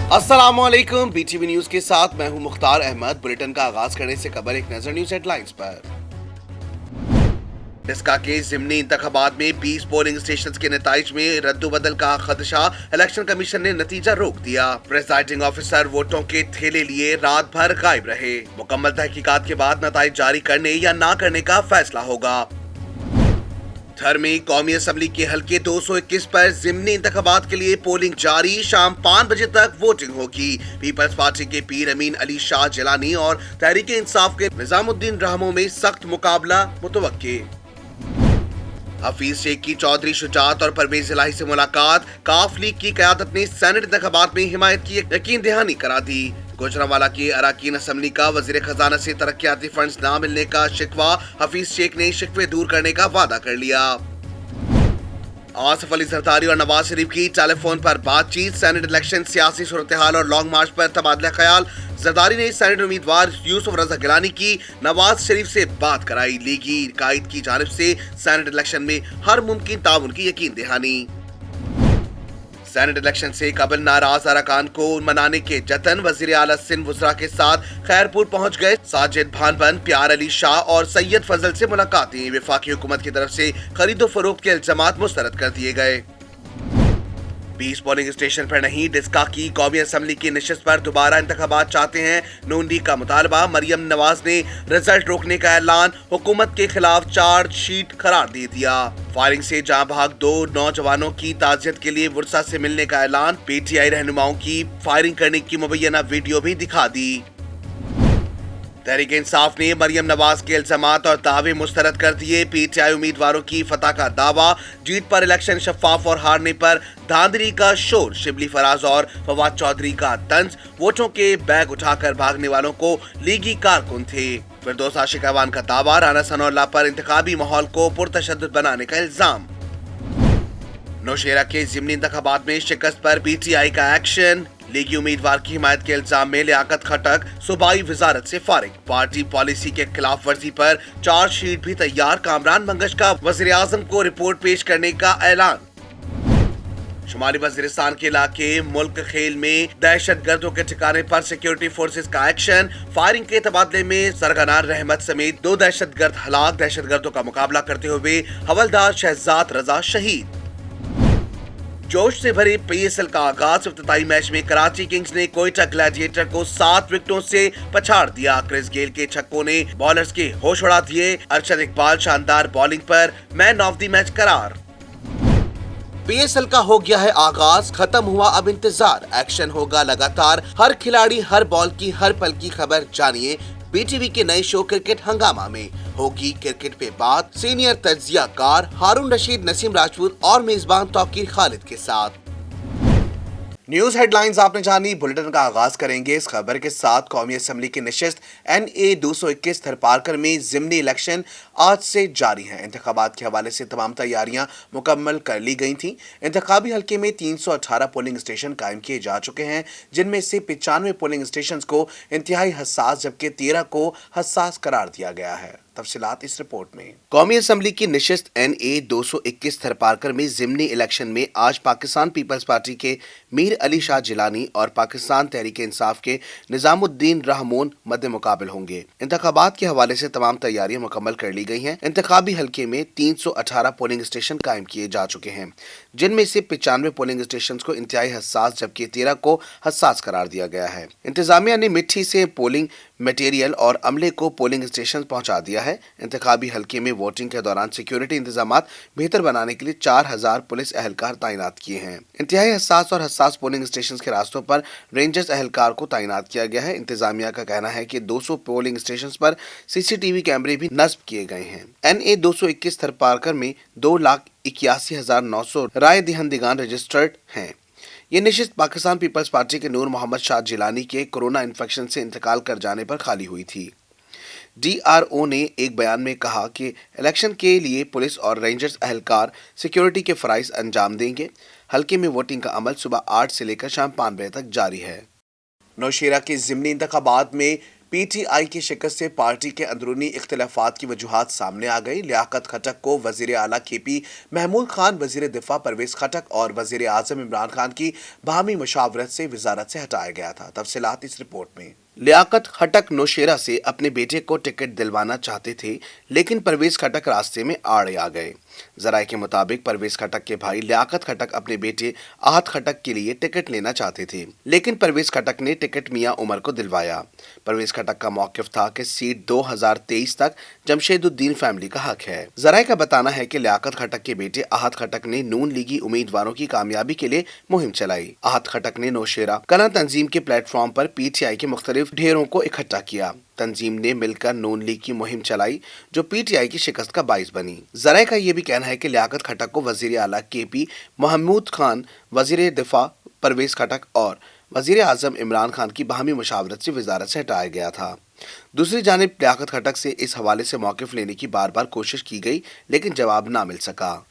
अस्सलामुअलैकुम, BTV news के साथ मैं हूं मुख्तार अहमद। बुलेटिन का आगाज करने से खबर एक नजर न्यूज हेडलाइंस पर। डिस्का के जिमनी इंतखाबात में 20 पोलिंग स्टेशन के नतीजे में रद्दोबदल का खदशा, इलेक्शन कमीशन ने नतीजा रोक दिया। प्रिजाइडिंग ऑफिसर वोटों के थैले लिए रात भर गायब रहे। मुकम्मल तहकीकात के बाद नतीजे जारी करने या ना करने का फैसला होगा। धर में कौमी असम्बली के हल्के 221 पर जिमनी इंतखाबात के लिए पोलिंग जारी। शाम 5 बजे तक वोटिंग होगी। पीपल्स पार्टी के पीर अमीन अली शाह जिलानी और तहरीक इंसाफ के निजामुद्दीन रहमो में सख्त मुकाबला मुतवक्के। हफीज शेख की चौधरी शुजात और परवेज इलाही से मुलाकात। काफ लीग की क़यादत ने सेनेट इंतखाबात में हिमायत की यकीन दहानी करा दी। गुजरांवाला के अराकीन असम्बली का वजीर खजाना से तरक्याती फंड्स ना मिलने का शिकवा। हफीज शेख ने शिकवे दूर करने का वादा कर लिया। आसिफ अली जरदारी और नवाज शरीफ की टेलीफोन पर बातचीत। सेनेट इलेक्शन, सियासी सूरत हाल और लॉन्ग मार्च पर तबादला ख्याल। जरदारी ने सेनेट उम्मीदवार यूसुफ रजा गिलानी की नवाज शरीफ से बात कराई। लीगी कायद की जानिब से सेनेट इलेक्शन में हर मुमकिन ताउन की यकीन दहानी। सेनेट इलेक्शन से कबल नाराज अरकान को मनाने के जतन। वजीर आला सिंध वज़रा के साथ खैरपुर पहुंच गए। साजिद भानबन, प्यार अली शाह और सैयद फजल से मुलाकातें। वफाकी हुकूमत की तरफ से खरीदो फरोख्त के इल्जामात मुस्तरद कर दिए गए। 20 पोलिंग स्टेशन पर नहीं, डिस्का की कौमी असम्बली की नशिस्त पर दोबारा इंतखाबात चाहते हैं। नून लीग का मुतालबा। मरियम नवाज ने रिजल्ट रोकने का ऐलान हुकूमत के खिलाफ चार्ज शीट करार दे दिया। फायरिंग से जाँ भाग 2 नौजवानों की ताजियत के लिए वुरसा से मिलने का ऐलान। पीटीआई रहनुमाओं की फायरिंग करने की मुबैना वीडियो भी दिखा दी। तहरीक इंसाफ ने मरियम नवाज के इल्जामात और दावे मुस्तरद कर दिए। पीटीआई उम्मीदवारों की फतह का दावा। जीत पर इलेक्शन शफाफ और हारने पर धांधली का शोर। शिबली फराज और फवाद चौधरी का तंज। वोटों के बैग उठाकर भागने वालों को लीगी कारकुन थे। फिरदौस आशिक अवान का दावा। राना सनाउल्लाह पर इंतखाबी माहौल को पुरतशद्दुद बनाने का इल्जाम। नौशेरा के जिमनी इंतखाबात में शिकस्त पर पीटीआई का एक्शन। लीगी उम्मीदवार की हिमायत के इल्जाम में लियाकत खटक सूबाई वजारत से फारिग। पार्टी पॉलिसी के खिलाफ वर्जी पर चार्ज शीट भी तैयार। कामरान मंगश का वजीर आजम को रिपोर्ट पेश करने का ऐलान। शुमाली वजीरिस्तान के इलाके मुल्क खेल में दहशत गर्दों के ठिकाने पर सिक्योरिटी फोर्सेस का एक्शन। फायरिंग के तबादले में सरगना रहमत समेत 2 दहशत गर्द हलाक। दहशत गर्दों का मुकाबला करते हुए हवलदार शहजाद रजा शहीद। जोश से भरे पीएसएल का आगाज। इफ्तिताई मैच में कराची किंग्स ने कोयटा ग्लैडिएटर को 7 विकेटों से पछाड़ दिया। क्रिस गेल के छक्कों ने बॉलर्स के होश उड़ा दिए। अरशद इकबाल शानदार बॉलिंग पर मैन ऑफ द मैच करार। पीएसएल का हो गया है आगाज, खत्म हुआ अब इंतजार। एक्शन होगा लगातार, हर खिलाड़ी हर बॉल की हर पल की खबर जानिए बीटीवी के नए शो क्रिकेट हंगामा में। होगी क्रिकेट पे बात सीनियर तज्जियाकार हारून रशीद, नसीम राजपूत और मेजबान तौकीर खालिद के साथ। न्यूज हेडलाइंस आपने जानी। बुलेटिन का आगाज करेंगे इस खबर के साथ। कौमी असम्बली की नशिस्त NA 221 थरपारकर में जिमनी इलेक्शन आज से जारी है। इंतखाबात के हवाले से तमाम तैयारियां मुकम्मल कर ली गई थी। इंतखाबी हल्के में 318 पोलिंग स्टेशन कायम किए जा चुके हैं, जिनमें से 95 पोलिंग स्टेशन को इंतहाई हसास जबकि 13 को हसास करार दिया गया है। तफसीलात इस रिपोर्ट में। कौमी असम्बली की नशिस्त NA 221 थरपारकर में जिमनी इलेक्शन में आज पाकिस्तान पीपल्स पार्टी के मीर अली शाह जिलानी और पाकिस्तान तहरीक इंसाफ के निजामुद्दीन रहमोन मद्दे मुकाबिल होंगे। इंतखाबात के हवाले से तमाम तैयारियां मुकम्मल कर ली गई हैं। इंतखाबी हल्के में 318 पोलिंग स्टेशन कायम किए जा चुके हैं, जिनमें से 95 पोलिंग स्टेशन को इंतहाई हसास जबकि 13 को हसास करार दिया गया है। इंतजामिया ने मिट्टी से पोलिंग मटेरियल और अमले को पोलिंग स्टेशन पहुंचा दिया है। इंतखाबी हल्के में वोटिंग के दौरान सिक्योरिटी इंतजामात बेहतर बनाने के लिए 4000 पुलिस एहलकार तैनात किए हैं। इंतहाई हसास और हसास पोलिंग स्टेशन के रास्तों पर रेंजर्स एहलकार को तैनात किया गया है। इंतजामिया का कहना है कि 200 पोलिंग स्टेशन पर CCTV कैमरे भी नस्ब किए गए हैं। NA 221 थरपारकर में 2,81,900 राय दहिंदगान रजिस्टर्ड हैं। ये नशिस्त पाकिस्तान पीपल्स पार्टी के नूर मोहम्मद शाह जिलानी के कोरोना इन्फेक्शन से इंतकाल कर जाने पर खाली हुई थी। DRO ने एक बयान में कहा कि इलेक्शन के लिए पुलिस और रेंजर्स एहलकार सिक्योरिटी के फराइज अंजाम देंगे। हल्के में वोटिंग का अमल सुबह 8 से लेकर शाम 5 बजे तक जारी है। नौशेरा के जिमनी इंतखाबात में पी टी आई की शिकस्त से पार्टी के अंदरूनी इख्तिलाफात की वजूहात सामने आ गई। लियाकत खटक को वजीर आला के पी महमूद खान, वजीर दिफा परवेज खटक और वजीर आजम इमरान खान की बाहमी मुशावरत से वजारत से हटाया गया था। तफसीलात इस रिपोर्ट में। लियाकत खटक नौशेरा से अपने बेटे को टिकट दिलवाना चाहते थे, लेकिन परवेज खटक रास्ते में आड़े आ गए। जराये के मुताबिक परवेज खटक के भाई लियाकत खटक अपने बेटे आहत खटक के लिए टिकट लेना चाहते थे, लेकिन परवेज खटक ने टिकट मियां उमर को दिलवाया। परवेज खटक का मौकिफ था कि सीट 2023 तक जमशेदुद्दीन फैमिली का हक है। जराये का बताना है कि लियाकत खटक के बेटे आहत खटक ने नून लीगी उम्मीदवारों की कामयाबी के लिए मुहिम चलाई। आहत खटक ने नौशेरा कला तंजीम के प्लेटफॉर्म पर PTI के मुख्तलिफ ढेरों को इकट्ठा किया। तंजीम ने मिलकर नून लीग की मुहिम चलाई, जो PTI की शिकस्त का बाइस बनी। जराये का यह भी कहना है कि लियाकत खटक को वजीर आला KP महमूद खान, वजीर दिफा परवेज खटक और वजीर आजम इमरान खान की बाहमी मुशावरत से वजारत से हटाया गया था। दूसरी जानिब लियाकत खटक से इस हवाले से मौकिफ लेने की बार बार कोशिश की गई, लेकिन जवाब ना मिल सका।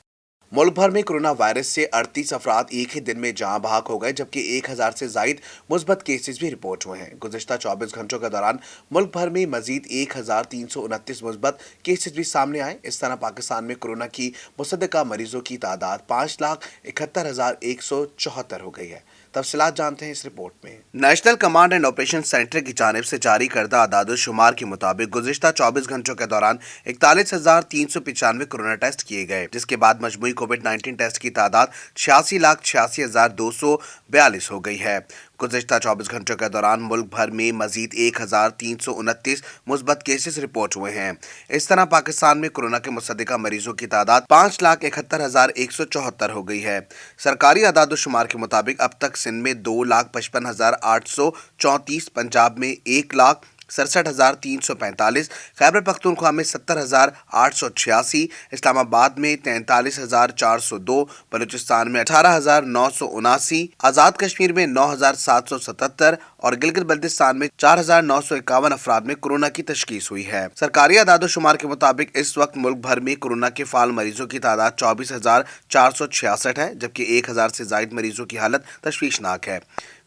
मुल्क भर में कोरोना वायरस से 38 अफराद एक ही दिन में जहां बहक हो गए, जबकि 1000 से जायद मुस्बत केसेस भी रिपोर्ट हुए हैं। गुज़श्ता 24 घंटों के दौरान मुल्क भर में मजीद 1329 मुस्बत केसेस भी सामने आए। इस तरह पाकिस्तान में कोरोना की मुसद्दका मरीजों की तादाद 5,71,174 हो गई है। तफसीलात जानते हैं इस रिपोर्ट में। National command and operation centre की जानिब से जारी करदा आदाद-ओ-शुमार के मुताबिक गुज़श्ता 24 घंटों के दौरान 41,395 कोरोना टेस्ट किए गए, जिसके बाद मजमूई कोविड-19 टेस्ट की तादाद 86,86,242 हो गई है। गुज़श्ता 24 घंटों के दौरान मुल्क भर में मजीद 1,329 मुस्बत केसेस रिपोर्ट हुए हैं। इस तरह पाकिस्तान में कोरोना के मुसद्दका मरीजों की तादाद 5,71,174 हो गई है। सरकारी आदाद-ओ-शुमार के मुताबिक अब तक सिंध में 2,55,834, पंजाब में 1,67,345, खैबर पख्तूनख्वा में 70,886, इस्लामाबाद में 43,402, बलूचिस्तान में 18,979, आज़ाद कश्मीर में 9,777 और गिलगित बल्तिस्तान में 4,951 अफराद में कोरोना की तशखीस हुई है। सरकारी आदाद-ओ-शुमार के मुताबिक इस वक्त मुल्क भर में कोरोना के फाल मरीजों की तादाद 24,466 है, जबकि 1,000 से जायद मरीजों की हालत तशवीशनाक है।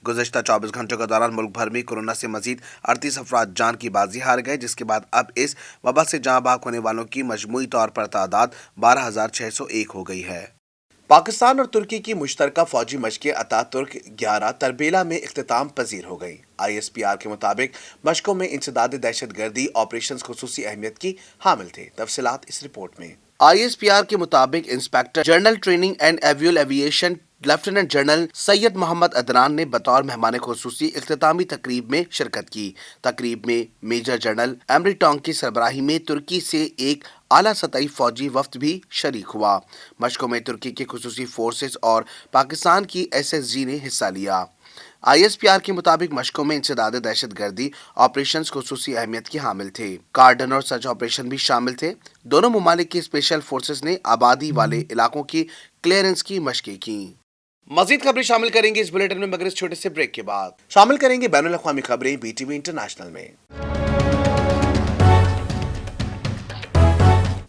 गुज़श्ता 24 घंटों के दौरान मुल्क भर में कोरोना से मजीद 38 अफराद जान की बाजी हार गए, जिसके बाद अब इस वबा से जहां बहक होने वालों की मजमूई तौर पर तादाद 12,601 हो गई है। पाकिस्तान और तुर्की की मुश्तरका फौजी मशक़ें अतातुर्क 11 तरबेला में इख्तिताम पजीर हो गई। ISPR के मुताबिक मशकों में इंसदाद दहशतगर्दी ऑपरेशन खुसूसी अहमियत की हामिल थे। तफसीलात इस रिपोर्ट में। ISPR के मुताबिक इंस्पेक्टर जनरल ट्रेनिंग एंड एवियल aviation lieutenant general Syed Muhammad Adnan ने बतौर मेहमान खुसूसी इख्तितामी तकरीब में शिरकत की। तकरीब में मेजर जनरल एमरी टोंग की सरबराही में तुर्की से एक आला सतही फौजी वफ्द भी शरीक हुआ। मशकों में तुर्की के खुसूसी फोर्सेस और पाकिस्तान की SSG ने हिस्सा लिया। ISPR के मुताबिक मशकों में इंसदाद दहशतगर्दी ऑपरेशंस खुसूसी अहमियत की हामिल थे। कार्डन और सर्च ऑपरेशन भी शामिल थे। दोनों ममालिक की स्पेशल फोर्सेस ने आबादी वाले इलाकों की क्लियरेंस की मशकें की। मजीद खबरें शामिल करेंगे इस बुलेटिन में, मगर इस छोटे से ब्रेक के बाद शामिल करेंगे बैनुल अक़वामी खबरें BTV इंटरनेशनल में।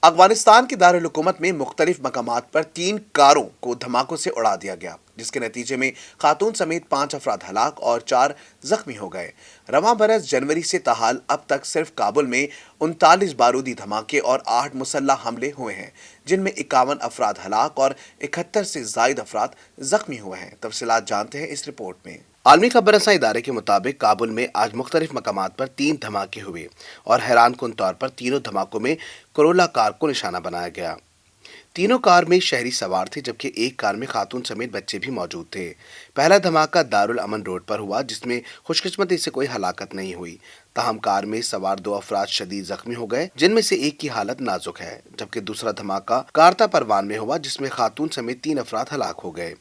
अफगानिस्तान के दारुल हुकूमत में मुख्तलिफ मकामात पर 3 कारों को धमाकों से उड़ा दिया गया, जिसके नतीजे में खातून समेत 5 अफराद हलाक और 4 जख्मी हो गए। रवां बरस जनवरी से ताहाल अब तक सिर्फ काबुल में 39 बारूदी धमाके और 8 मुसल्लह हमले हुए हैं, जिनमें 51 अफराद हलाक और 71 से जायद अफराद जख्मी हुए हैं। तफसीलात जानते हैं इस रिपोर्ट में। आलमी खबर रसां इदारे के मुताबिक काबुल में आज मुख्तलिफ मकामात पर 3 धमाके हुए और हैरान कुन तौर पर तीनों धमाकों में कोरोला कार को निशाना बनाया गया। तीनों कार में शहरी सवार थे, जबकि एक कार में खातून समेत बच्चे भी मौजूद थे। पहला धमाका दारुल अमन रोड पर हुआ, जिसमें खुशकिस्मती से कोई हलाकत नहीं हुई। ताहम कार में सवार 2 अफराद शदीद जख्मी हो गए, जिनमें से एक की हालत नाजुक है, जबकि दूसरा धमाका कारता परवान में हुआ, जिसमें खातून समेत 3 अफराद हलाक हो गए।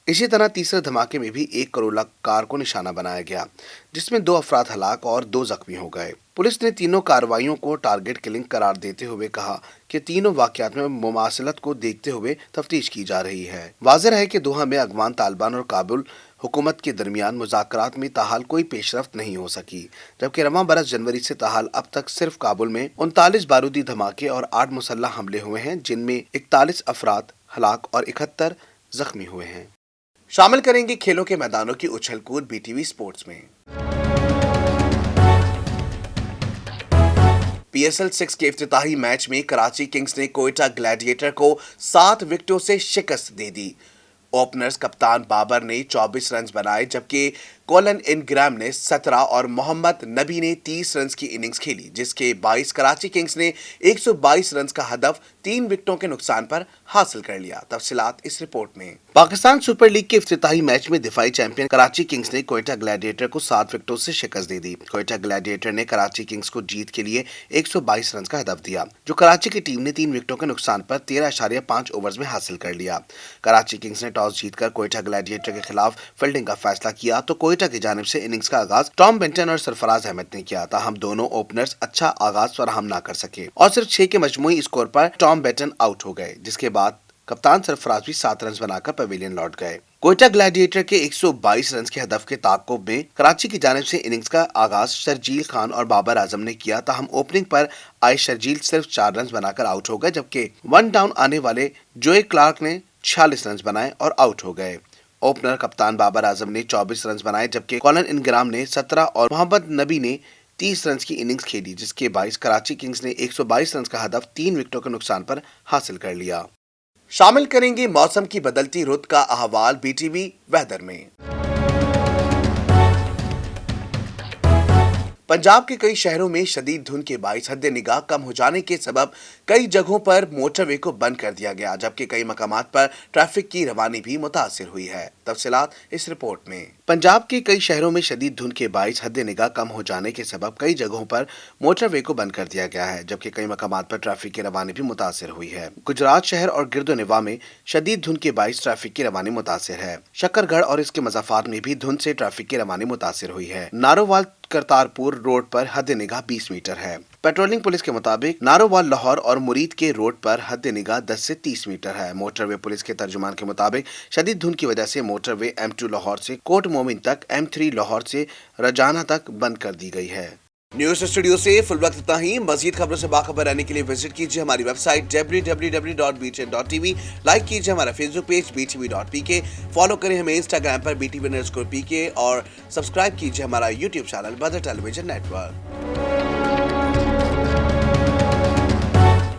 इसी तरह तीसरे धमाके में भी एक करोला कार को निशाना बनाया गया, जिसमें 2 अफराद हलाक और 2 जख्मी हो गए। पुलिस ने तीनों कार्रवाइयों को टारगेट किलिंग करार देते हुए कहा कि तीनों वाकयात में मुमासिलत को देखते हुए तफ्तीश की जा रही है। वाज़ेह है कि दोहा में अफगान तालिबान और काबुल हुकूमत के दरमियान मुज़ाकरात में ताहाल कोई पेशरफ्त नहीं हो सकी, जबकि रवां बरस जनवरी से ताहाल अब तक सिर्फ काबुल में 39 बारूदी धमाके और 8 मुसल्लह हमले हुए हैं, जिनमें 41 अफराद हलाक और 71 जख्मी हुए हैं। शामिल करेंगे खेलों के मैदानों की उछल कूद BTV स्पोर्ट्स में। PSL 6 के इफ्तिताही मैच में कराची किंग्स ने कोयटा ग्लैडिएटर को 7 विकेटों से शिकस्त दे दी। ओपनर्स कप्तान बाबर ने 24 रन बनाए, जबकि कोलन इनग्राम ने 17 और मोहम्मद नबी ने 30 रन की इनिंग्स खेली, जिसके 22 कराची किंग्स ने 122 रन का हदफ 3 विकेटों के नुकसान पर हासिल कर लिया। तफसीलात इस रिपोर्ट में। पाकिस्तान सुपर लीग के इफ्तिताही मैच में दिफाई चैंपियन कराची किंग्स ने कोयटा ग्लैडिएटर को 7 विकेटों से शिकस्त दे दी। कोयटा ग्लैडिएटर ने कराची किंग्स को जीत के लिए 122 रन का हदफ दिया, जो कराची की टीम ने 3 विकेटों के नुकसान पर 13.5 ओवर्स में हासिल कर लिया। कराची किंग्स ने टॉस जीतकर कोयटा ग्लैडिएटर के खिलाफ फील्डिंग का फैसला किया तो कोयटा की जानिब से इनिंग्स का आगाज टॉम बेंटन और सरफराज अहमद ने किया, ताहम दोनों ओपनर्स अच्छा आगाज फराहम ना कर सके और सिर्फ 6 के मजमूई स्कोर पर टॉम बेंटन आउट हो गए, जिसके बाद कप्तान सरफराज भी 7 रन बनाकर पवेलियन लौट गए। कोयटा ग्लैडिएटर के 122 रन के हदफ के ताक़ुब में कराची की जानिब से इनिंग्स का आगाज शर्जील खान और बाबर आजम ने किया, ताहम ओपनिंग पर आए शर्जील सिर्फ 4 रन बनाकर आउट हो गए, जबकि 1 डाउन आने वाले जोए क्लार्क ने 46 रन बनाए और आउट हो गए। ओपनर कप्तान बाबर आजम ने 24 रन बनाए, जबकि कोलन इनग्राम ने 17 और मोहम्मद नबी ने 30 रन की इनिंग्स खेली, जिसके 22 कराची किंग्स ने 122 रन का हदफ 3 विकेटों के नुकसान पर हासिल कर लिया। शामिल करेंगे मौसम की बदलती रुत का अहवाल BTV वेदर में। पंजाब के कई शहरों में शदीद धुंध के बाइस हद निगाह कम हो जाने के सबब कई जगहों पर मोटरवे को बंद कर दिया गया, जबकि कई मकामात पर ट्रैफिक की रवानी भी मुतासिर हुई है। तफसीलात इस रिपोर्ट में। पंजाब के कई शहरों में शदीद धुंध के बाइस हद निगाह कम हो जाने के सबब कई जगहों पर मोटरवे को बंद कर दिया गया है, जबकि कई मकामात पर ट्रैफिक की रवानी भी मुतासिर हुई है। गुजरात शहर और गिरदोनवा में शदीद धुंध के बाइस ट्रैफिक की रवानी मुतासिर है। शकरगढ़ और इसके मज़ाफात में भी धुंध से ट्रैफिक की रवानी मुतासिर हुई है। नारोवाल करतारपुर रोड पर हद निगाह 20 मीटर है। पेट्रोलिंग पुलिस के मुताबिक नारोवाल लाहौर और मुरीद के रोड पर हद निगाह 10 से 30 मीटर है। मोटरवे पुलिस के तर्जुमान के मुताबिक शदीद धुंध की वजह से मोटरवे M2 लाहौर से कोट मोमिन तक, M3 लाहौर से रजाना तक बंद कर दी गई है। न्यूज स्टूडियो से फुल वक्त इतना ही। मजीद खबरों से बाखबर रहने के लिए विजिट कीजिए हमारी वेबसाइट www.btn.tv। लाइक कीजिए हमारा फेसबुक पेज btv.pk। फॉलो करें हमें इंस्टाग्राम पर btv_pk और सब्सक्राइब कीजिए हमारा यूट्यूब चैनल बदर टेलीविजन नेटवर्क।